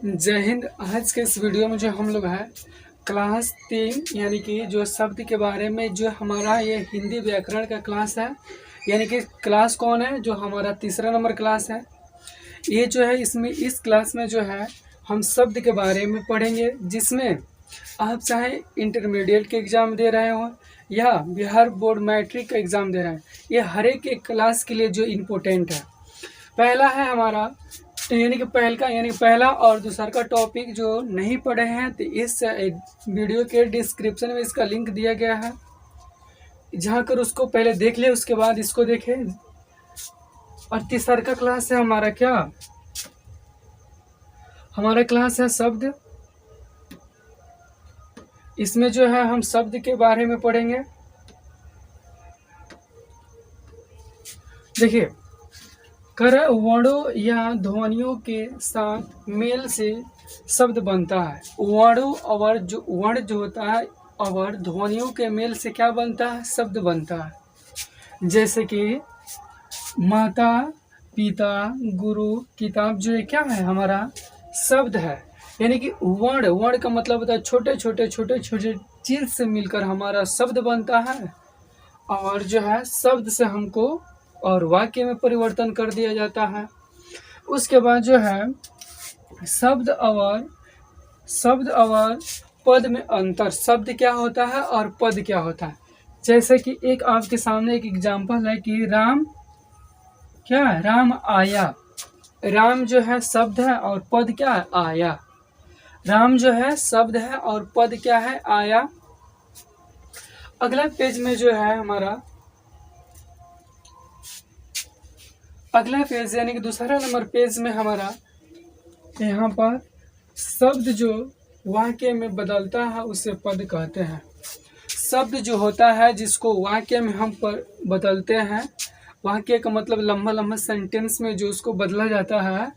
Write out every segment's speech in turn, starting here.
जय हिंद। आज के इस वीडियो में जो हम लोग हैं क्लास 3 यानी कि जो शब्द के बारे में जो हमारा ये हिंदी व्याकरण का क्लास है, यानी कि क्लास कौन है, जो हमारा तीसरा नंबर क्लास है। ये जो है इसमें इस क्लास में जो है हम शब्द के बारे में पढ़ेंगे, जिसमें आप चाहे इंटरमीडिएट के एग्ज़ाम दे रहे हो या बिहार बोर्ड मैट्रिक का एग्ज़ाम दे रहे हैं, ये हर एक क्लास के लिए जो इम्पोर्टेंट है। पहला है हमारा यानी पहला और दूसरा का टॉपिक जो नहीं पढ़े हैं तो इस वीडियो के डिस्क्रिप्शन में इसका लिंक दिया गया है, जहाँ कर उसको पहले देख ले, उसके बाद इसको देखें। और तीसरा का क्लास है हमारा हमारा क्लास है शब्द। इसमें जो है हम शब्द के बारे में पढ़ेंगे। देखिए, कर वर्णों या ध्वनियों के साथ मेल से शब्द बनता है। वर्णों और जो वर्ण जो होता है और ध्वनियों के मेल से क्या बनता है, शब्द बनता है। जैसे कि माता, पिता, गुरु, किताब, जो क्या है हमारा शब्द है। यानी कि वर्ण का मतलब होता है छोटे छोटे चीज से मिलकर हमारा शब्द बनता है, और जो है शब्द से हमको और वाक्य में परिवर्तन कर दिया जाता है। उसके बाद जो है शब्द और पद में अंतर। शब्द क्या होता है और पद क्या होता है। जैसे कि एक आपके सामने एक एग्जांपल है कि राम राम आया। राम जो है शब्द है और पद क्या है, आया। राम जो है शब्द है और पद क्या है, आया। अगला पेज में जो है हमारा अगला पेज यानी कि दूसरा नंबर पेज में हमारा यहाँ पर शब्द जो वाक्य में बदलता है उसे पद कहते हैं। शब्द जो होता है जिसको वाक्य में हम पर बदलते हैं, वाक्य का मतलब लंबा सेंटेंस में जो उसको बदला जाता है,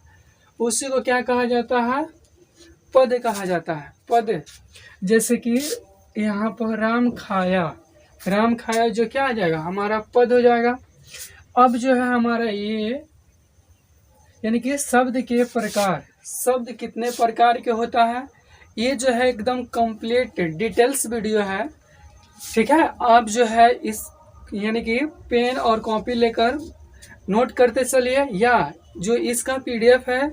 उसी को क्या कहा जाता है, पद कहा जाता है। पद जैसे कि यहाँ पर राम खाया जो क्या आ जाएगा, हमारा पद हो जाएगा। अब जो है हमारा ये यानी कि शब्द के प्रकार, शब्द कितने प्रकार के होता है, ये जो है एकदम कंप्लीट डिटेल्स वीडियो है। ठीक है, आप जो है इस यानी कि पेन और कॉपी लेकर नोट करते चलिए, या जो इसका पीडीएफ है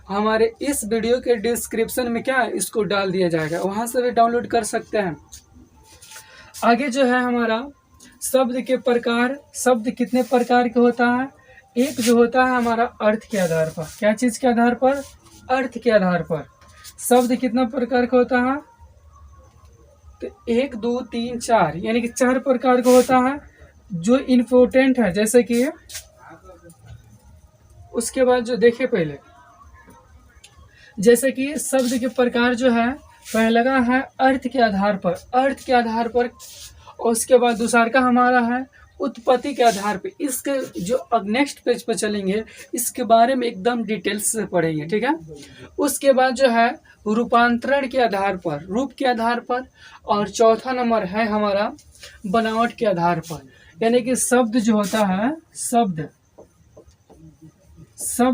हमारे इस वीडियो के डिस्क्रिप्शन में इसको डाल दिया जाएगा, वहां से भी डाउनलोड कर सकते हैं। आगे जो है हमारा शब्द के प्रकार। शब्द कितने प्रकार के होता है। एक जो होता है हमारा अर्थ के आधार पर। क्या चीज के आधार पर, अर्थ के आधार पर। शब्द कितना प्रकार का होता है, तो 1 2 3 4 यानी कि 4 प्रकार का होता है जो इम्पोर्टेंट है। जैसे कि उसके बाद जो देखे पहले, जैसे कि शब्द के प्रकार जो है पहला है अर्थ के आधार पर, और उसके बाद दूसरा का हमारा है उत्पत्ति के आधार पे। इसके जो अब नेक्स्ट पेज पर चलेंगे इसके बारे में एकदम डिटेल्स से पढ़ेंगे, ठीक है। उसके बाद जो है रूपांतरण के आधार पर, रूप के आधार पर, और चौथा नंबर है हमारा बनावट के आधार पर। यानी कि शब्द जो होता है, शब्द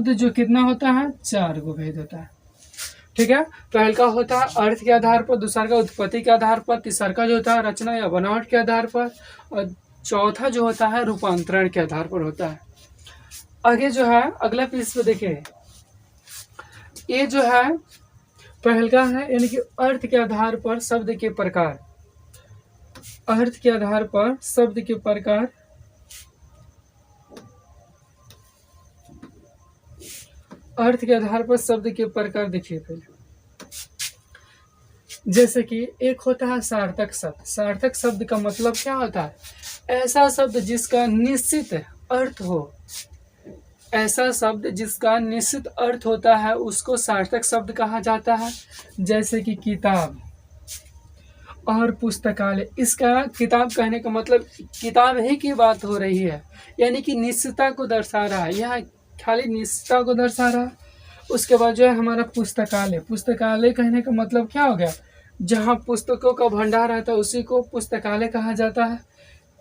जो कितना होता है, 4 गो भेद होता है, ठीक है। पहला का होता है अर्थ के आधार पर, दूसरा का उत्पत्ति के आधार पर, तीसरा का जो होता है रचना या बनावट के आधार पर, और चौथा जो होता है रूपांतरण के आधार पर होता है। आगे जो है अगला पीस पे देखिए, ये जो है पहला है यानी कि अर्थ के आधार पर शब्द के प्रकार। अर्थ के आधार पर शब्द के प्रकार। अर्थ के आधार पर शब्द के प्रकार देखिए पहले। जैसे कि एक होता है सार्थक शब्द। सार्थक शब्द का मतलब क्या होता है, ऐसा शब्द जिसका निश्चित अर्थ हो। ऐसा शब्द जिसका निश्चित अर्थ होता है उसको सार्थक शब्द कहा जाता है। जैसे कि किताब और पुस्तकालय। इसका किताब कहने का मतलब किताब ही की बात हो रही है, यानी कि निश्चितता को दर्शा रहा है, यह खाली निश्चितता को दर्शा रहा है। उसके बाद जो है हमारा पुस्तकालय कहने का मतलब क्या हो गया, जहाँ पुस्तकों का भंडार रहता है उसी को पुस्तकालय कहा जाता है,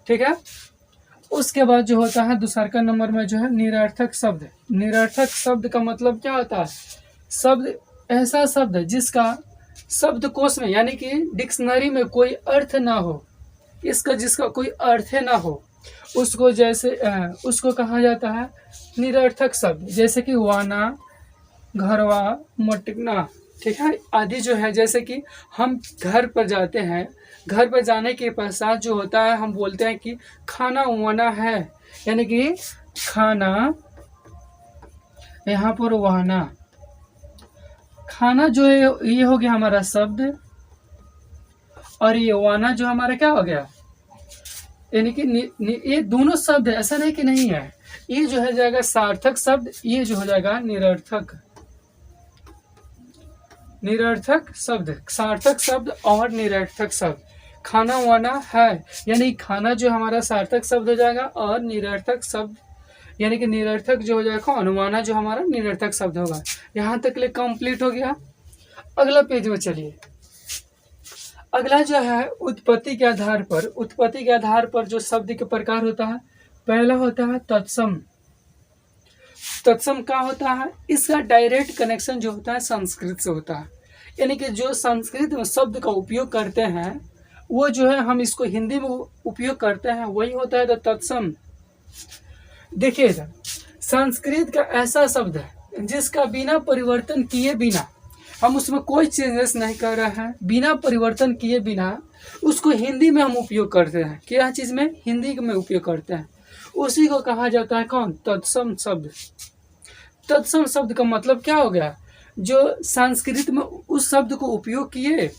ठीक है। उसके बाद जो होता है दूसरा का नंबर में जो है निरर्थक शब्द। निरर्थक शब्द का मतलब क्या होता है, शब्द ऐसा शब्द जिसका शब्दकोश में यानी कि डिक्शनरी में कोई अर्थ ना हो, इसका जिसका कोई अर्थ ना हो, उसको उसको कहा जाता है निरर्थक शब्द। जैसे कि वाना, घरवा, मटकना, ठीक है, आदि जो है। जैसे कि हम घर पर जाते हैं, घर पर जाने के पश्चात जो होता है हम बोलते हैं कि खाना वाना है, यानी कि खाना, यहाँ पर वाना, खाना जो है ये हो गया हमारा शब्द, और ये वाना जो हमारा क्या हो गया, यानी कि ये दोनों शब्द है, ऐसा नहीं कि नहीं है। ये जो है जाएगा सार्थक शब्द, ये जो हो जाएगा निरर्थक, निरर्थक शब्द, सार्थक शब्द और निरर्थक शब्द। खाना वाना है यानी खाना जो हमारा सार्थक शब्द हो जाएगा, और निरर्थक शब्द यानी कि निरर्थक जो हो जाएगा अनुमाना जो हमारा निरर्थक शब्द होगा। यहाँ तक ले कंप्लीट हो गया। अगला पेज में चलिए। अगला जो है उत्पत्ति के आधार पर, उत्पत्ति के आधार पर जो शब्द के प्रकार होता है, पहला होता है तत्सम। तत्सम क्या होता है, इसका डायरेक्ट कनेक्शन जो होता है संस्कृत से होता है, यानी कि जो संस्कृत में शब्द का उपयोग करते हैं वो जो है हम इसको हिंदी में उपयोग करते हैं, वही होता है तत्सम। देखिएगा, संस्कृत का ऐसा शब्द है जिसका बिना परिवर्तन किए बिना, हम उसमें कोई चेंजेस नहीं कर रहे हैं, बिना परिवर्तन किए बिना उसको हिंदी में हम उपयोग करते हैं। क्या चीज़ में, हिंदी में उपयोग करते हैं, उसी को कहा जाता है कौन, तत्सम शब्द। तत्सम शब्द का मतलब क्या हो गया, जो संस्कृत में उस शब्द को उपयोग किए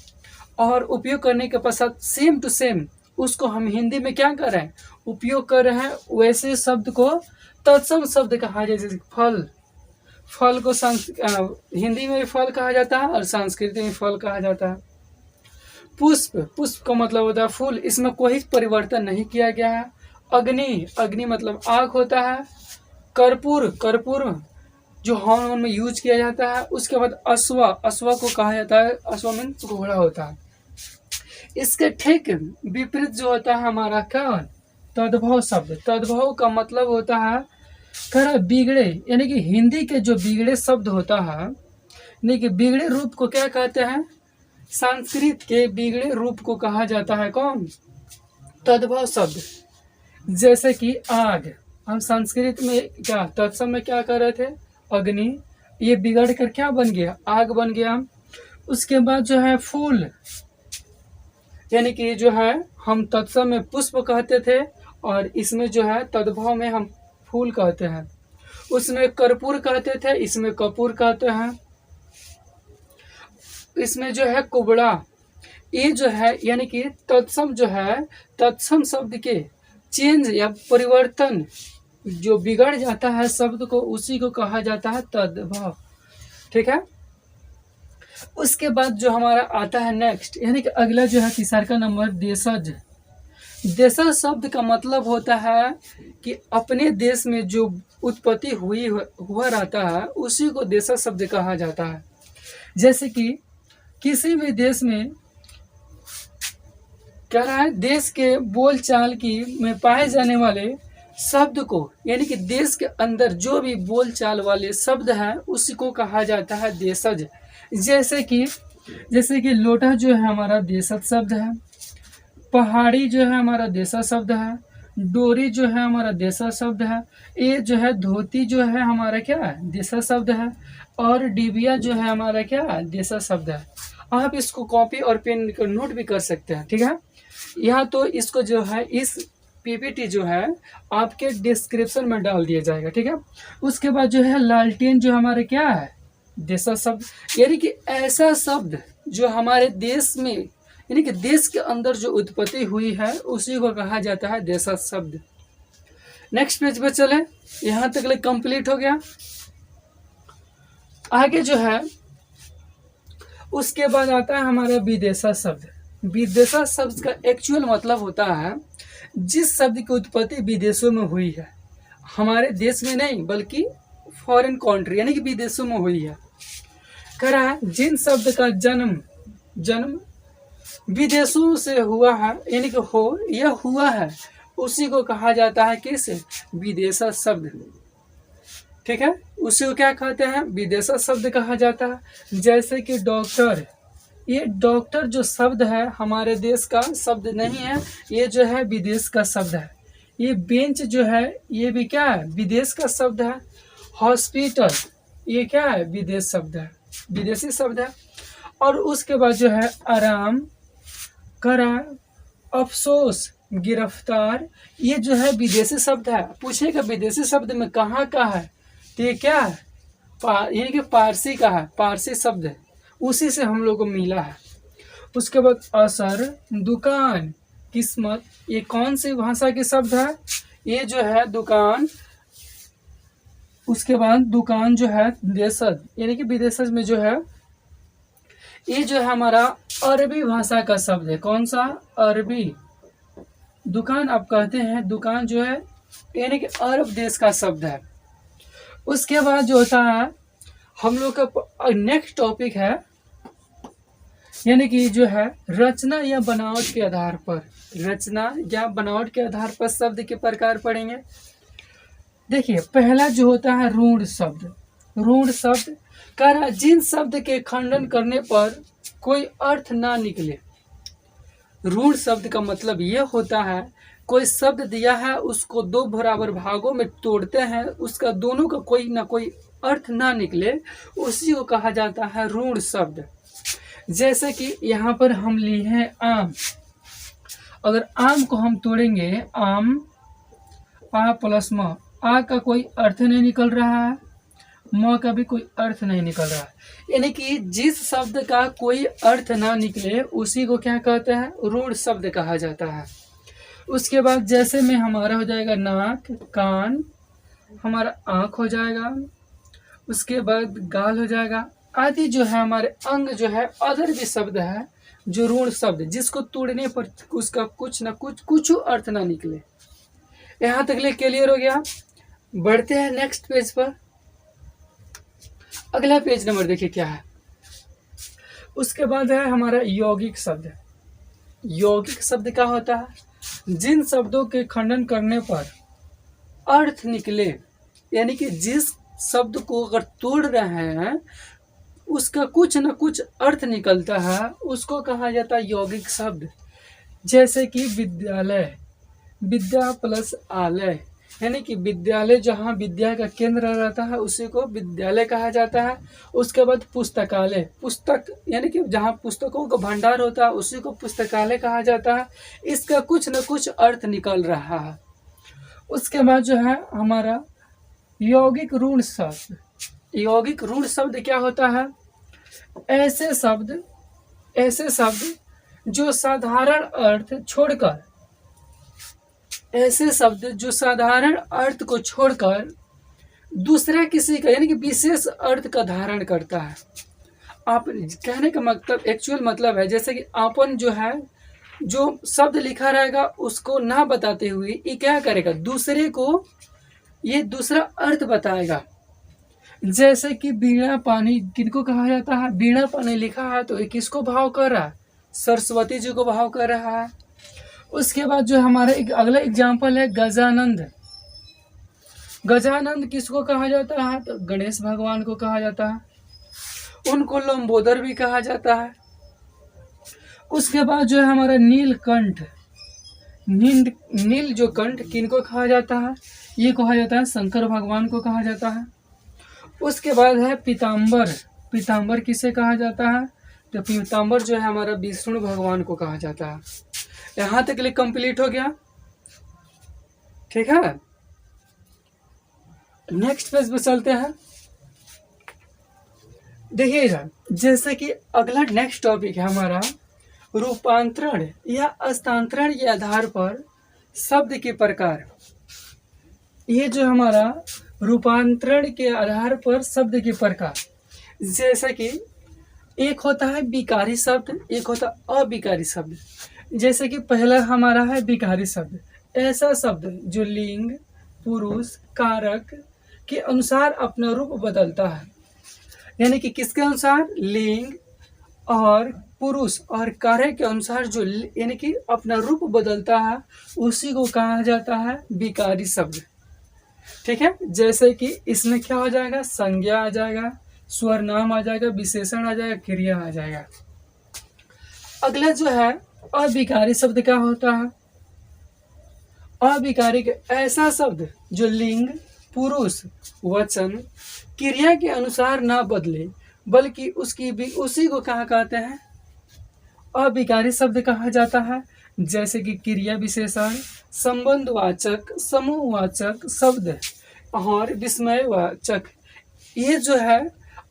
और उपयोग करने के पश्चात सेम टू सेम उसको हम हिंदी में क्या कर रहे हैं, उपयोग कर रहे हैं, वैसे शब्द को तत्सम शब्द कहा जाता है। जैसे फल, फल को हिंदी में फल कहा जाता है और संस्कृत में फल कहा जाता है। पुष्प, पुष्प का मतलब होता है फूल, इसमें कोई परिवर्तन नहीं किया गया है। अग्नि, अग्नि मतलब आग होता है। कर्पूर, कर्पूर जो हवन में यूज किया जाता है। उसके बाद अश्व, अश्व को कहा जाता है, अश्व में घोड़ा होता है। इसके ठीक विपरीत जो होता है हमारा क्या, तद्भव शब्द। तद्भव का मतलब होता है कर बिगड़े, यानी कि हिंदी के जो बिगड़े शब्द होता है, यानी कि बिगड़े रूप को क्या कहते हैं, संस्कृत के बिगड़े रूप को कहा जाता है कौन, तद्भव शब्द। जैसे कि आग, हम संस्कृत में क्या तत्सम में क्या कर रहे थे, अग्नि, ये बिगड़ कर क्या बन गया, आग बन गया। उसके बाद जो है फूल, यानी कि जो है हम तत्सम में पुष्प कहते थे और इसमें जो है तद्भव में हम फूल कहते हैं। उसमें कर्पूर कहते थे, इसमें कपूर कहते हैं। इसमें जो है कुबड़ा, ये जो है यानी कि तत्सम जो है, तत्सम शब्द के चेंज या परिवर्तन जो बिगड़ जाता है शब्द को, उसी को कहा जाता है तद्भव, ठीक है। उसके बाद जो हमारा आता है नेक्स्ट, यानी कि अगला जो है तीसरा का नंबर देशज। देशज शब्द का मतलब होता है कि अपने देश में जो उत्पत्ति हुआ रहता है उसी को देशज शब्द कहा जाता है। जैसे कि किसी भी देश में कह रहा है, देश के बोलचाल की में पाए जाने वाले शब्द को, यानी कि देश के अंदर जो भी बोलचाल वाले शब्द हैं उसी को कहा जाता है देशज। जैसे कि लोटा जो है हमारा देशज शब्द है, पहाड़ी जो है हमारा देशज शब्द है, डोरी जो है हमारा देशज शब्द है, ये जो है धोती जो है हमारा क्या है, देशज शब्द है, और डिबिया जो है हमारा क्या है, देशज शब्द है। आप इसको कॉपी और पेन कर नोट भी कर सकते हैं, ठीक है। यहाँ तो इसको जो है इस पीपीटी जो है आपके डिस्क्रिप्शन में डाल दिया जाएगा, ठीक है। उसके बाद जो है लालटेन जो हमारे क्या है, देशज शब्द, यानी कि ऐसा शब्द जो हमारे देश में, यानी कि देश के अंदर जो उत्पत्ति हुई है उसी को कहा जाता है देशज शब्द। नेक्स्ट पेज पे चले, यहाँ तक ले कंप्लीट हो गया। आगे जो है उसके बाद आता है हमारा विदेशज शब्द। विदेशज शब्द का एक्चुअल मतलब होता है जिस शब्द की उत्पत्ति विदेशों में हुई है, हमारे देश में नहीं बल्कि फॉरेन कंट्री यानी कि विदेशों में हुई है। कह रहा है जिन शब्द का जन्म विदेशों से हुआ है, यानी कि यह हुआ है, उसी को कहा जाता है किस, विदेशज शब्द, ठीक है, उसी को क्या कहते हैं, विदेशज शब्द कहा जाता है। जैसे कि डॉक्टर, ये डॉक्टर जो शब्द है हमारे देश का शब्द नहीं है, ये जो है विदेश का शब्द है। ये बेंच जो है ये भी क्या है, विदेश का शब्द है। हॉस्पिटल ये क्या है, विदेश शब्द है, विदेशी शब्द है। और उसके बाद जो है आराम, करा, अफसोस, गिरफ्तार, ये जो है विदेशी शब्द है। पूछेगा विदेशी शब्द में कहाँ का है, तो ये क्या है, ये कि पारसी का है, पारसी शब्द है, उसी से हम लोग को मिला है। उसके बाद असर, दुकान, किस्मत, ये कौन सी भाषा के शब्द है, ये जो है दुकान। उसके बाद दुकान जो है देशज, यानी कि विदेशज में जो है ये जो है हमारा अरबी भाषा का शब्द है। कौन सा, अरबी। दुकान आप कहते हैं, दुकान जो है यानी कि अरब देश का शब्द है। उसके बाद जो होता है हम लोग का नेक्स्ट टॉपिक है, यानी कि जो है रचना या बनावट के आधार पर, रचना या बनावट के आधार पर शब्द के प्रकार पढ़ेंगे। देखिए पहला जो होता है रूढ़ शब्द। रूढ़ शब्द कर जिन शब्द के खंडन करने पर कोई अर्थ ना निकले। रूढ़ शब्द का मतलब ये होता है कोई शब्द दिया है उसको दो बराबर भागों में तोड़ते हैं, उसका दोनों का कोई ना कोई अर्थ ना निकले, उसी को कहा जाता है रूढ़ शब्द। जैसे कि यहाँ पर हम लिए हैं आम। अगर आम को हम तोड़ेंगे, आम, आ प्लस म, आ का कोई अर्थ नहीं निकल रहा है, म का भी कोई अर्थ नहीं निकल रहा है। यानी कि जिस शब्द का कोई अर्थ ना निकले उसी को क्या कहते हैं, रूढ़ शब्द कहा जाता है। उसके बाद जैसे में हमारा हो जाएगा नाक, कान, हमारा आँख हो जाएगा, उसके बाद गाल हो जाएगा, आदि जो है हमारे अंग जो है अदर भी शब्द है जो रूढ़ शब्द, जिसको तोड़ने पर उसका कुछ ना कुछ अर्थ ना निकले। यहाँ तक ले क्लियर हो गया। बढ़ते हैं नेक्स्ट पेज पर। अगला पेज नंबर देखिए क्या है। उसके बाद है हमारा यौगिक शब्द। यौगिक शब्द क्या होता है, जिन शब्दों के खंडन करने पर अर्थ निकले, यानी कि जिस शब्द को अगर तोड़ रहे हैं उसका कुछ न कुछ अर्थ निकलता है, उसको कहा जाता है यौगिक शब्द। जैसे कि विद्यालय, विद्या प्लस आलय, यानी कि विद्यालय जहाँ विद्या का केंद्र रहता है उसी को विद्यालय कहा जाता है। उसके बाद पुस्तकालय, पुस्तक यानी कि जहाँ पुस्तकों का भंडार होता है उसी को पुस्तकालय कहा जाता है। इसका कुछ न कुछ अर्थ निकल रहा है। उसके बाद जो है हमारा यौगिक रूढ़ शब्द। यौगिक रूढ़ शब्द क्या होता है, ऐसे शब्द जो साधारण अर्थ छोड़कर, ऐसे शब्द जो साधारण अर्थ को छोड़कर दूसरा किसी का यानी कि विशेष अर्थ का धारण करता है। आप कहने का मतलब एक्चुअल मतलब है, जैसे कि आपन जो है जो शब्द लिखा रहेगा उसको ना बताते हुए ये क्या करेगा, दूसरे को ये दूसरा अर्थ बताएगा। जैसे कि बीणा पानी किनको कहा जाता है, बीणा पानी लिखा है तो ये किसको भाव कर रहा है, सरस्वती जी को भाव कर रहा है। उसके बाद जो हमारा एक अगला एग्जाम्पल है गजानंद। गजानंद किसको कहा जाता है, तो गणेश भगवान को कहा जाता है। उनको लंबोदर भी कहा जाता है। उसके बाद जो है हमारा नीलकंठ। नील जो कंठ किनको कहा जाता है, ये कहा जाता है शंकर भगवान को कहा जाता है। उसके बाद है पीताम्बर। पीताम्बर किसे कहा जाता है, तो पीताम्बर जो है हमारा विष्णु भगवान को कहा जाता है। यहाँ तक के लिए कंप्लीट हो गया, ठीक है। नेक्स्ट पेज पे चलते हैं। देखिएगा जैसे कि अगला नेक्स्ट टॉपिक है हमारा रूपांतरण या हस्तांतरण के आधार पर शब्द के प्रकार। ये जो हमारा रूपांतरण के आधार पर शब्द के प्रकार, जैसे कि एक होता है विकारी शब्द, एक होता है अविकारी शब्द। जैसे कि पहला हमारा है विकारी शब्द, ऐसा शब्द जो लिंग, पुरुष, कारक के अनुसार अपना रूप बदलता है। यानी कि किसके अनुसार, लिंग और पुरुष और कारक के अनुसार जो यानी कि अपना रूप बदलता है उसी को कहा जाता है विकारी शब्द। ठीक है, जैसे कि इसमें क्या हो जाएगा, संज्ञा आ जाएगा, स्वरनाम आ जाएगा, विशेषण आ जाएगा, क्रिया आ जाएगा। अगला जो है अविकारी शब्द क्या होता है? अविकारी ऐसा शब्द जो लिंग, पुरुष, वचन, क्रिया के अनुसार ना बदले बल्कि उसकी भी उसी को कहा कहते हैं अविकारी शब्द कहा जाता है। जैसे कि क्रिया विशेषण, संबंधवाचक, समूहवाचक शब्द और विस्मयवाचक। ये जो है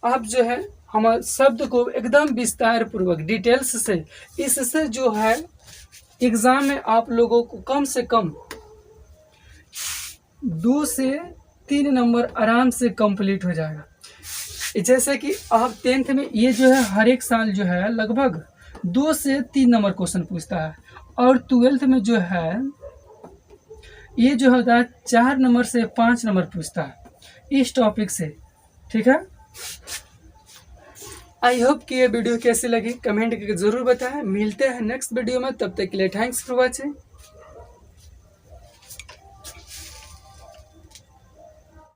आप जो है हमारे शब्द को एकदम विस्तार पूर्वक डिटेल्स से, इससे जो है एग्जाम में आप लोगों को कम से कम 2 से 3 नंबर आराम से कंप्लीट हो जाएगा। जैसे कि आप 10th में ये जो है हर एक साल जो है लगभग 2 से 3 नंबर क्वेश्चन पूछता है, और 12th में जो है ये जो होता है 4 नंबर से 5 नंबर पूछता है इस टॉपिक से। ठीक है, आई होप कि ये वीडियो कैसी लगी कमेंट करके जरूर बताएं। मिलते हैं नेक्स्ट वीडियो में, तब तक के लिए थैंक्स फॉर वॉचिंग।